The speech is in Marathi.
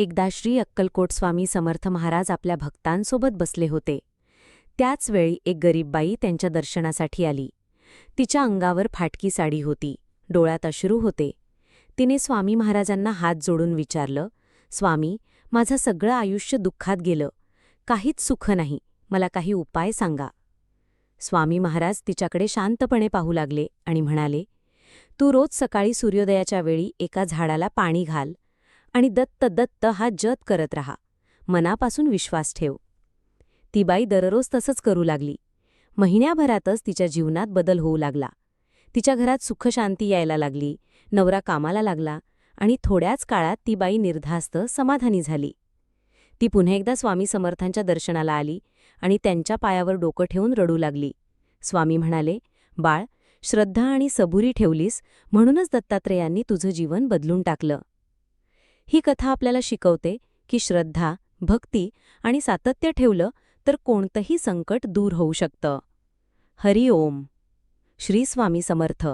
एकदा श्री अक्कलकोट स्वामी समर्थ महाराज आपल्या भक्तांसोबत बसले होते. त्याच वेळी एक गरीब बाई त्यांच्या दर्शनासाठी आली. तिच्या अंगावर फाटकी साडी होती, डोळ्यात अश्रू होते. तिने स्वामी महाराजांना हात जोडून विचारलं, स्वामी, माझं सगळं आयुष्य दुःखात गेलं. काहीच सुख नाही, मला काही उपाय सांगा. स्वामी महाराज तिच्याकडे शांतपणे पाहू लागले आणि म्हणाले, तू रोज सकाळी सूर्योदयाच्या वेळी एका झाडाला पाणी घाल आणि दत्त दत्त हा जप करत राहा. मनापासून विश्वास ठेव. ती बाई दररोज तसंच करू लागली. महिन्याभरातच तिच्या जीवनात बदल होऊ लागला. तिच्या घरात सुखशांती यायला लागली, नवरा कामाला लागला आणि थोड्याच काळात ती बाई निर्धास्त समाधानी झाली. ती पुन्हा एकदा स्वामी समर्थांच्या दर्शनाला आली आणि त्यांच्या पायावर डोकं ठेवून रडू लागली. स्वामी म्हणाले, बाळ, श्रद्धा आणि सबुरी ठेवलीस म्हणूनच दत्तात्रेयांनी तुझं जीवन बदलून टाकलं. ही कथा आपल्याला शिकवते की श्रद्धा, भक्ती आणि सातत्य ठेवलं तर कोणतंही संकट दूर होऊ शकतं. हरी ओम. श्री स्वामी समर्थ.